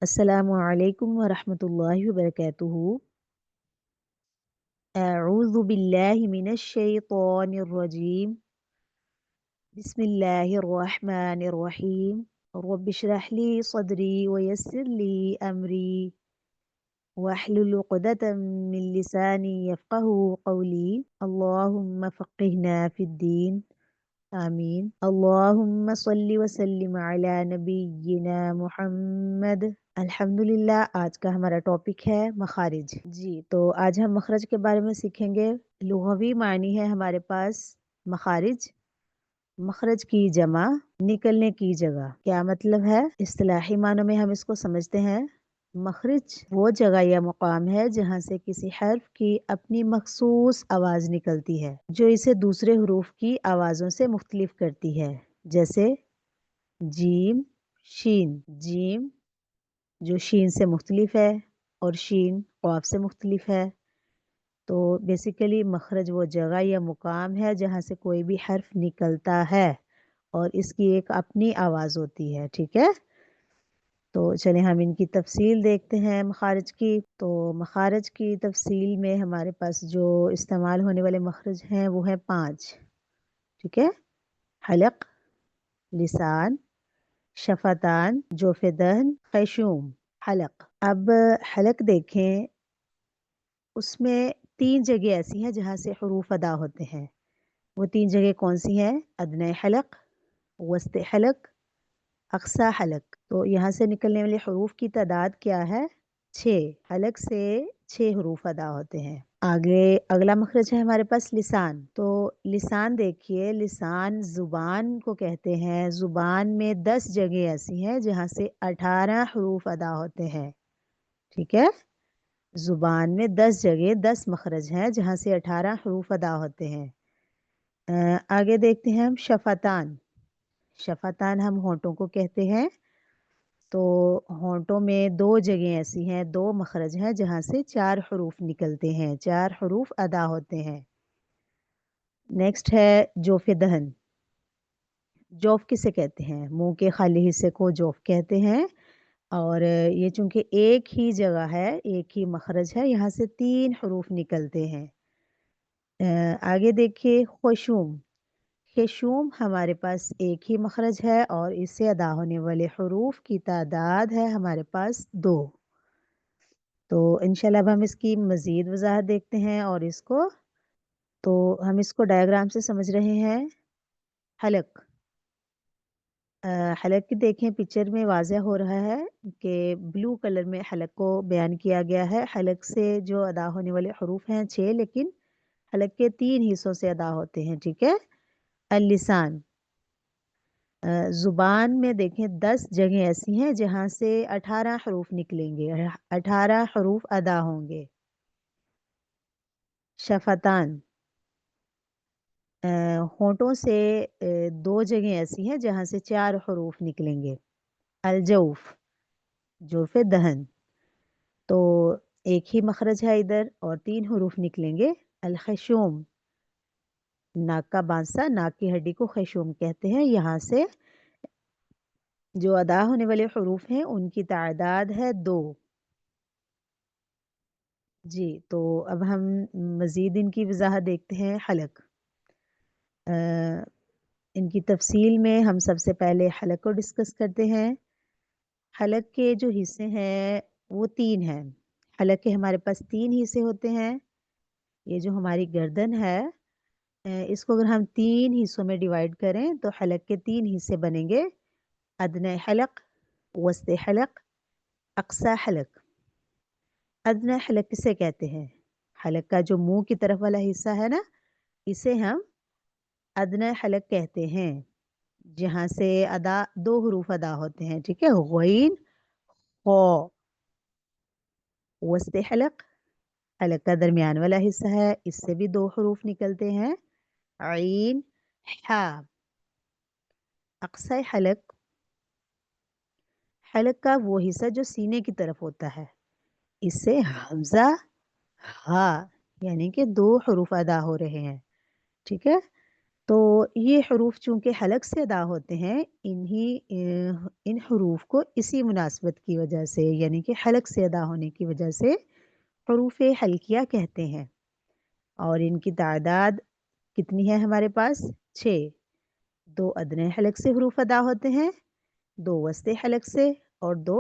السلام علیکم ورحمۃ اللہ وبرکاتہ۔ اعوذ باللہ من الشیطان الرجیم، بسم اللہ الرحمن الرحیم۔ رب اشرح لی صدری ویسر لی امری واحلل عقدۃ من لسانی یفقہوا قولی، اللہم فقہنا فی الدین، آمین۔ اللہم صلی وسلم علی نبینا محمد۔ الحمدللہ، آج کا ہمارا ٹاپک ہے مخارج۔ جی تو آج ہم مخرج کے بارے میں سیکھیں گے۔ لغوی معنی ہے ہمارے پاس مخارج، مخرج کی جمع، نکلنے کی جگہ۔ کیا مطلب ہے؟ اصطلاحی معنوں میں ہم اس کو سمجھتے ہیں، مخرج وہ جگہ یا مقام ہے جہاں سے کسی حرف کی اپنی مخصوص آواز نکلتی ہے جو اسے دوسرے حروف کی آوازوں سے مختلف کرتی ہے، جیسے جیم، شین۔ جیم جو شین سے مختلف ہے اور شین قاف سے مختلف ہے۔ تو بیسیکلی مخرج وہ جگہ یا مقام ہے جہاں سے کوئی بھی حرف نکلتا ہے اور اس کی ایک اپنی آواز ہوتی ہے، ٹھیک ہے؟ تو چلیں ہم ان کی تفصیل دیکھتے ہیں مخارج کی۔ تو مخارج کی تفصیل میں ہمارے پاس جو استعمال ہونے والے مخرج ہیں وہ ہیں 5، ٹھیک ہے؟ حلق، لسان، شفتان، جوف دہن، خیشوم۔ حلق، اب حلق دیکھیں، اس میں 3 جگہ ایسی ہیں جہاں سے حروف ادا ہوتے ہیں۔ وہ 3 جگہ کون سی ہیں؟ ادنی حلق، وسط حلق، اقصی حلق۔ تو یہاں سے نکلنے والے حروف کی تعداد کیا ہے؟ 6۔ حلق سے 6 حروف ادا ہوتے ہیں۔ آگے اگلا مخرج ہے ہمارے پاس لسان۔ تو لسان دیکھیے، لسان زبان کو کہتے ہیں۔ زبان میں 10 جگہ ایسی ہیں جہاں سے 18 حروف ادا ہوتے ہیں، ٹھیک ہے؟ زبان میں 10 جگہ 10 مخرج ہیں جہاں سے 18 حروف ادا ہوتے ہیں۔ آگے دیکھتے ہیں ہم شفتان۔ شفتان ہم ہونٹوں کو کہتے ہیں۔ تو ہونٹوں میں 2 جگہ ایسی ہیں، 2 مخرج ہیں جہاں سے 4 حروف نکلتے ہیں، 4 حروف ادا ہوتے ہیں۔ نیکسٹ ہے جوف دہن۔ جوف کسے کہتے ہیں؟ منہ کے خالی حصے کو جوف کہتے ہیں، اور یہ چونکہ ایک ہی جگہ ہے، ایک ہی مخرج ہے، یہاں سے 3 حروف نکلتے ہیں۔ آگے دیکھیے خشوم۔ خشوم ہمارے پاس ایک ہی مخرج ہے اور اس سے ادا ہونے والے حروف کی تعداد ہے ہمارے پاس 2۔ تو انشاءاللہ اب ہم اس کی مزید وضاحت دیکھتے ہیں، اور اس کو تو ہم اس کو ڈائیگرام سے سمجھ رہے ہیں۔ حلق، حلق کی دیکھیں پکچر میں واضح ہو رہا ہے کہ بلو کلر میں حلق کو بیان کیا گیا ہے۔ حلق سے جو ادا ہونے والے حروف ہیں 6، لیکن حلق کے 3 حصوں سے ادا ہوتے ہیں، ٹھیک ہے؟ اللسان، زبان میں دیکھیں 10 جگہ ایسی ہیں جہاں سے 18 حروف نکلیں گے، 18 حروف ادا ہوں گے۔ شفتان، ہونٹوں سے 2 جگہ ایسی ہیں جہاں سے 4 حروف نکلیں گے۔ الجوف، جوف دہن، تو ایک ہی مخرج ہے ادھر اور 3 حروف نکلیں گے۔ الخشوم، ناک کا بانسا، ناک کی ہڈی کو خیشوم کہتے ہیں، یہاں سے جو ادا ہونے والے حروف ہیں ان کی تعداد ہے 2۔ جی تو اب ہم مزید ان کی وضاحت دیکھتے ہیں۔ حلق، ان کی تفصیل میں ہم سب سے پہلے حلق کو ڈسکس کرتے ہیں۔ حلق کے جو حصے ہیں وہ 3 ہیں۔ حلق کے ہمارے پاس 3 حصے ہوتے ہیں۔ یہ جو ہماری گردن ہے، اس کو اگر ہم 3 حصوں میں ڈیوائیڈ کریں تو حلق کے 3 حصے بنیں گے: ادنی حلق، وسط حلق، اقصی حلق۔ ادنی حلق کسے کہتے ہیں؟ حلق کا جو منہ کی طرف والا حصہ ہے نا، اسے ہم ادنی حلق کہتے ہیں، جہاں سے 2 حروف ادا ہوتے ہیں، ٹھیک ہے؟ غین، خو۔ وسط حلق، حلق کا درمیان والا حصہ ہے، اس سے بھی 2 حروف نکلتے ہیں، عین، حا۔ اقصی حلق، حلق کا وہ حصہ جو سینے کی طرف ہوتا ہے، اس سے حمزہ، ہا، یعنی کہ 2 حروف ادا ہو رہے ہیں، ٹھیک ہے؟ تو یہ حروف چونکہ حلق سے ادا ہوتے ہیں، ان حروف کو اسی مناسبت کی وجہ سے، یعنی کہ حلق سے ادا ہونے کی وجہ سے حروف حلقیہ کہتے ہیں۔ اور ان کی تعداد کتنی ہے ہمارے پاس؟ 6۔ 2 ادنی حلق سے حروف ادا ہوتے ہیں، 2 وسطی حلق سے اور 2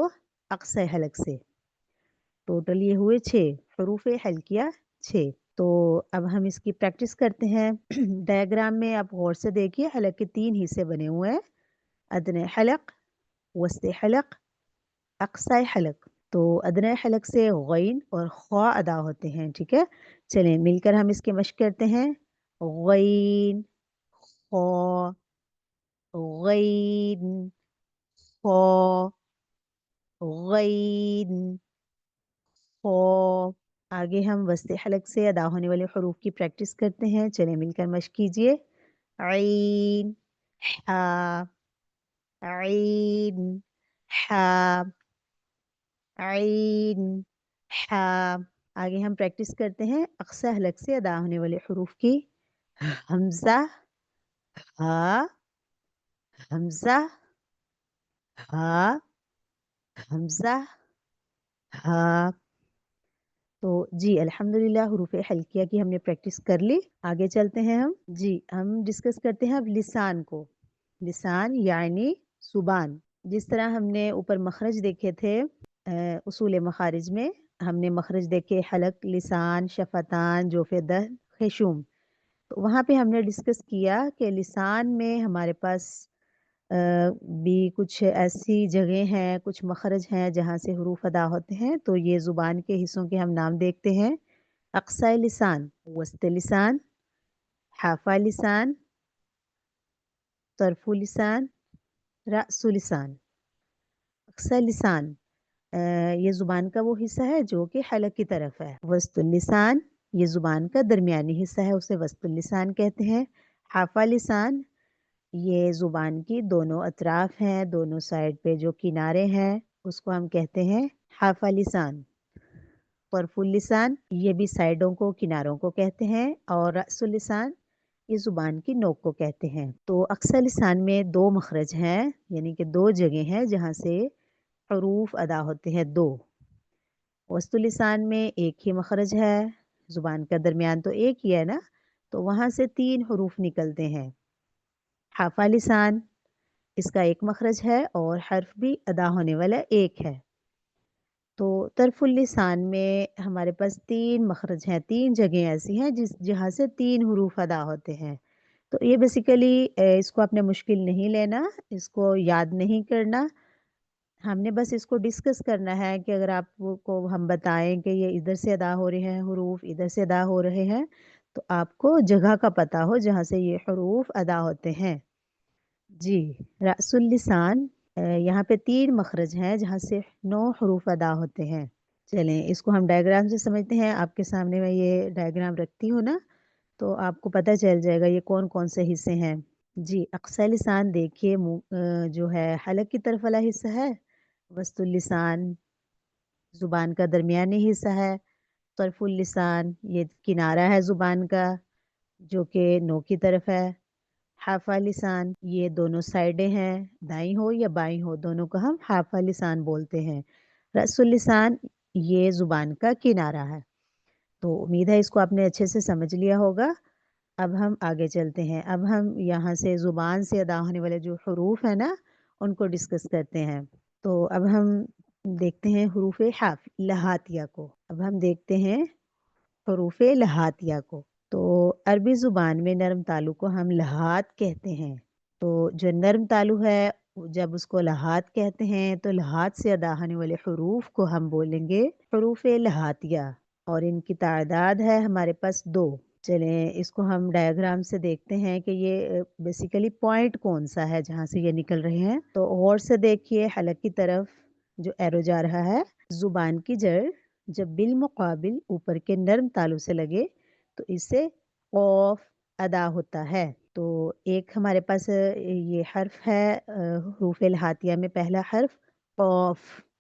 اقصی حلق سے۔ ٹوٹل یہ ہوئے 6 حروف حلقیہ 6۔ تو اب ہم اس کی پریکٹس کرتے ہیں۔ ڈائیگرام میں آپ غور سے دیکھیے، حلق کے 3 حصے بنے ہوئے ہیں، ادنی حلق، وسطی حلق، اقصی حلق۔ تو ادنی حلق سے غین اور خا ادا ہوتے ہیں، ٹھیک ہے؟ چلیں مل کر ہم اس کی مشق کرتے ہیں۔ غین، خا، غین، خا، غین، خا۔ آگے ہم وسطی حلق سے ادا ہونے والے حروف کی پریکٹس کرتے ہیں، چلیں مل کر مشق کیجیے۔ عین، حا، عین، حا، عین، حا۔ آگے ہم پریکٹس کرتے ہیں اقصی حلق سے ادا ہونے والے حروف کی۔ حمزہ، ہا، حمزہ، ہا، حمزہ، ہا۔ تو جی الحمدللہ حروف حلقیہ کی ہم نے پریکٹس کر لی۔ آگے چلتے ہیں ہم ڈسکس کرتے ہیں اب لسان کو۔ لسان یعنی زبان۔ جس طرح ہم نے اوپر مخرج دیکھے تھے اصول مخارج میں، ہم نے مخرج دیکھے حلق، لسان، شفتان، جوف دہن، خیشوم۔ تو وہاں پہ ہم نے ڈسکس کیا کہ لسان میں ہمارے پاس بھی کچھ ایسی جگہیں ہیں، کچھ مخرج ہیں جہاں سے حروف ادا ہوتے ہیں۔ تو یہ زبان کے حصوں کے ہم نام دیکھتے ہیں۔ اقصی لسان، وسط لسان، حافہ لسان، طرف لسان، رأس لسان۔ اقصی لسان یہ زبان کا وہ حصہ ہے جو کہ حلق کی طرف ہے۔ وسط اللسان یہ زبان کا درمیانی حصہ ہے، اسے وسط اللسان کہتے ہیں۔ حافہ لسان یہ زبان کی دونوں اطراف ہیں، دونوں سائڈ پہ جو کنارے ہیں اس کو ہم کہتے ہیں حافہ لسان۔ طرف اللسان یہ بھی سائڈوں کو، کناروں کو کہتے ہیں، اور رأس اللسان یہ زبان کی نوک کو کہتے ہیں۔ تو اقصی لسان میں 2 مخرج ہیں، یعنی کہ 2 جگہیں ہیں جہاں سے حروف ادا ہوتے ہیں، 2۔ وسط لسان میں ایک ہی مخرج ہے، زبان کا درمیان تو ایک ہی ہے نا، تو وہاں سے 3 حروف نکلتے ہیں۔ حافہ لسان اس کا ایک مخرج ہے اور حرف بھی ادا ہونے والا ایک ہے۔ تو طرف اللسان میں ہمارے پاس 3 مخرج ہیں، 3 جگہیں ایسی ہیں جہاں سے 3 حروف ادا ہوتے ہیں۔ تو یہ بیسیکلی اس کو آپ نے مشکل نہیں لینا، اس کو یاد نہیں کرنا، ہم نے بس اس کو ڈسکس کرنا ہے کہ اگر آپ کو ہم بتائیں کہ یہ ادھر سے ادا ہو رہے ہیں حروف، ادھر سے ادا ہو رہے ہیں، تو آپ کو جگہ کا پتہ ہو جہاں سے یہ حروف ادا ہوتے ہیں۔ جی رأس اللسان یہاں پہ 3 مخرج ہیں جہاں سے 9 حروف ادا ہوتے ہیں۔ چلیں اس کو ہم ڈائیگرام سے سمجھتے ہیں۔ آپ کے سامنے میں یہ ڈائیگرام رکھتی ہوں نا، تو آپ کو پتہ چل جائے گا یہ کون کون سے حصے ہیں۔ جی اقصی لسان دیکھیے جو ہے حلق کی طرف والا حصہ ہے، وسط اللسان زبان کا درمیانی حصہ ہے، طرف اللسان یہ کنارہ ہے زبان کا جو کہ نوک کی طرف ہے، حافہ لسان یہ دونوں سائڈیں ہیں، دائیں ہو یا بائیں ہو دونوں کو ہم حافہ لسان بولتے ہیں، رأس اللسان یہ زبان کا کنارہ ہے۔ تو امید ہے اس کو آپ نے اچھے سے سمجھ لیا ہوگا۔ اب ہم آگے چلتے ہیں، اب ہم یہاں سے زبان سے ادا ہونے والے جو حروف ہیں نا ان کو ڈسکس کرتے ہیں۔ تو اب ہم دیکھتے ہیں حروف لہاتیہ کو۔ اب ہم دیکھتے ہیں حروف لہاتیہ کو۔ تو عربی زبان میں نرم تالو کو ہم لہات کہتے ہیں۔ تو جو نرم تالو ہے جب اس کو لہات کہتے ہیں تو لہات سے ادا ہونے والے حروف کو ہم بولیں گے حروف لہاتیہ، اور ان کی تعداد ہے ہمارے پاس 2۔ چلیں اس کو ہم ڈائیگرام سے دیکھتے ہیں کہ یہ بیسیکلی پوائنٹ کون سا ہے جہاں سے یہ نکل رہے ہیں۔ تو غور سے دیکھیے حلق کی طرف جو ایرو جا رہا ہے، زبان کی جڑ جب بالمقابل اوپر کے نرم تالو سے لگے تو اس سے قوف ادا ہوتا ہے۔ تو ایک ہمارے پاس یہ حرف ہے حروف لہاتیہ میں، پہلا حرف قوف۔